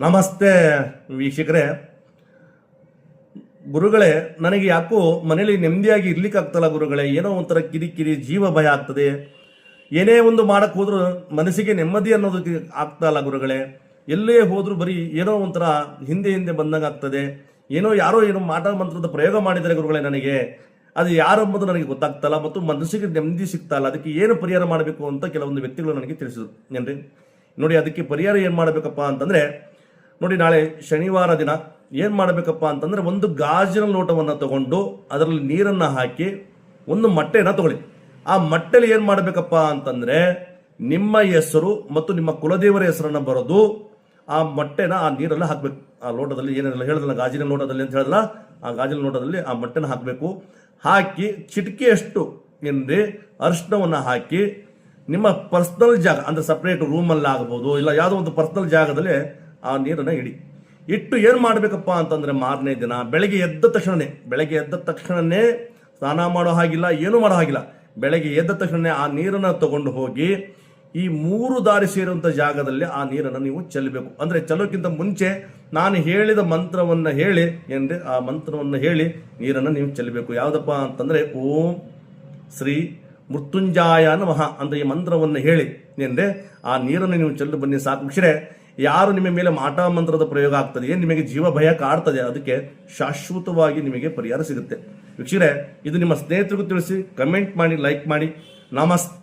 ನಮಸ್ತೆ ವೀಕ್ಷಕರೇ. ಗುರುಗಳೇ, ನನಗೆ ಯಾಕೋ ಮನೇಲಿ ನೆಮ್ಮದಿಯಾಗಿ ಇರ್ಲಿಕ್ಕಾಗ್ತಲ್ಲ ಗುರುಗಳೇ. ಏನೋ ಒಂಥರ ಕಿರಿಕಿರಿ, ಜೀವ ಭಯ ಆಗ್ತದೆ. ಏನೇ ಒಂದು ಮಾಡಕ್ಕೆ ಹೋದ್ರೂ ಮನಸ್ಸಿಗೆ ನೆಮ್ಮದಿ ಅನ್ನೋದಕ್ಕೆ ಆಗ್ತಾಯಿಲ್ಲ ಗುರುಗಳೇ. ಎಲ್ಲೇ ಹೋದ್ರೂ ಬರೀ ಏನೋ ಒಂಥರ ಹಿಂದೆ ಹಿಂದೆ ಬಂದಂಗೆ ಆಗ್ತದೆ. ಯಾರೋ ಮಾಟ ಮಂತ್ರದ ಪ್ರಯೋಗ ಮಾಡಿದ್ದಾರೆ ಗುರುಗಳೇ. ನನಗೆ ಅದು ಯಾರೆಂಬುದು ನನಗೆ ಗೊತ್ತಾಗ್ತಲ್ಲ ಮತ್ತು ಮನಸ್ಸಿಗೆ ನೆಮ್ಮದಿ ಸಿಗ್ತಾ ಇಲ್ಲ. ಅದಕ್ಕೆ ಏನು ಪರಿಹಾರ ಮಾಡಬೇಕು ಅಂತ ಕೆಲವೊಂದು ವ್ಯಕ್ತಿಗಳು ನನಗೆ ತಿಳಿಸಿದ್ರು ಏನ್ರಿ. ನೋಡಿ, ಅದಕ್ಕೆ ಪರಿಹಾರ ಏನು ಮಾಡಬೇಕಪ್ಪ ಅಂತಂದರೆ, ನೋಡಿ, ನಾಳೆ ಶನಿವಾರ ದಿನ ಏನು ಮಾಡಬೇಕಪ್ಪ ಅಂತಂದರೆ, ಒಂದು ಗಾಜಿನ ಲೋಟವನ್ನು ತಗೊಂಡು ಅದರಲ್ಲಿ ನೀರನ್ನು ಹಾಕಿ ಒಂದು ಮೊಟ್ಟೆನ ತಗೊಳ್ಳಿ. ಆ ಮೊಟ್ಟೆಲಿ ಏನು ಮಾಡಬೇಕಪ್ಪ ಅಂತಂದರೆ, ನಿಮ್ಮ ಹೆಸರು ಮತ್ತು ನಿಮ್ಮ ಕುಲದೇವರ ಹೆಸರನ್ನು ಬರೆದು ಆ ಮೊಟ್ಟೆನ ಆ ನೀರಲ್ಲಿ ಹಾಕಬೇಕು. ಆ ಲೋಟದಲ್ಲಿ ಏನೆಲ್ಲ ಹೇಳಿದ್ರಲ್ಲ, ಗಾಜಿನ ಲೋಟದಲ್ಲಿ ಅಂತ ಹೇಳಿದ್ರಲ್ಲ, ಆ ಗಾಜಿನ ಲೋಟದಲ್ಲಿ ಆ ಮೊಟ್ಟೆನ ಹಾಕಬೇಕು. ಹಾಕಿ ಚಿಟಿಕೆಯಷ್ಟು ಏನ್ರಿ ಅರಿಶಿಣವನ್ನು ಹಾಕಿ ನಿಮ್ಮ ಪರ್ಸ್ನಲ್ ಜಾಗ ಅಂದರೆ ಸಪ್ರೇಟ್ ರೂಮಲ್ಲಿ ಆಗ್ಬೋದು, ಇಲ್ಲ ಯಾವುದೋ ಒಂದು ಪರ್ಸ್ನಲ್ ಜಾಗದಲ್ಲಿ ಆ ನೀರನ್ನು ಇಟ್ಟು ಏನು ಮಾಡಬೇಕಪ್ಪ ಅಂತಂದರೆ, ಮಾರನೇ ದಿನ ಬೆಳಗ್ಗೆ ಎದ್ದ ತಕ್ಷಣನೇ ಸ್ನಾನ ಮಾಡೋ ಹಾಗಿಲ್ಲ, ಏನೂ ಮಾಡೋ ಹಾಗಿಲ್ಲ. ಬೆಳಗ್ಗೆ ಎದ್ದ ತಕ್ಷಣ ಆ ನೀರನ್ನು ತಗೊಂಡು ಹೋಗಿ ಈ 3 ದಾರಿ ಸೇರುವಂಥ ಜಾಗದಲ್ಲಿ ಆ ನೀರನ್ನು ನೀವು ಚೆಲ್ಲಬೇಕು. ಅಂದರೆ ಚೆಲ್ಲೋಕ್ಕಿಂತ ಮುಂಚೆ ನಾನು ಹೇಳಿದ ಮಂತ್ರವನ್ನು ಹೇಳಿ ಏನ್ರಿ, ಆ ಮಂತ್ರವನ್ನು ಹೇಳಿ ನೀರನ್ನು ನೀವು ಚೆಲ್ಲಬೇಕು. ಯಾವುದಪ್ಪ ಅಂತಂದರೆ, ಓಂ ಶ್ರೀ ಮೃತ್ಯುಂಜಾಯ ನಮಃ ಅಂತ ಈ ಮಂತ್ರವನ್ನು ಹೇಳಿ ಏನ್ರಿ ಆ ನೀರನ್ನು ನೀವು ಚೆಲ್ಲು ಬನ್ನಿ. ಸಾಕು ವೀಕ್ಷರೇ. ಯಾರು ನಿಮ್ಮ ಮೇಲೆ ಮಾಟ ಮಂತ್ರದ ಪ್ರಯೋಗ ಆಗ್ತದೆ, ಏನು ನಿಮಗೆ ಜೀವ ಭಯ ಕಾಡ್ತದೆ, ಅದಕ್ಕೆ ಶಾಶ್ವತವಾಗಿ ನಿಮಗೆ ಪರಿಹಾರ ಸಿಗುತ್ತೆ ವೀಕ್ಷರೇ. ಇದು ನಿಮ್ಮ ಸ್ನೇಹಿತರಿಗೂ ತಿಳಿಸಿ, ಕಮೆಂಟ್ ಮಾಡಿ, ಲೈಕ್ ಮಾಡಿ. ನಮಸ್ತೆ.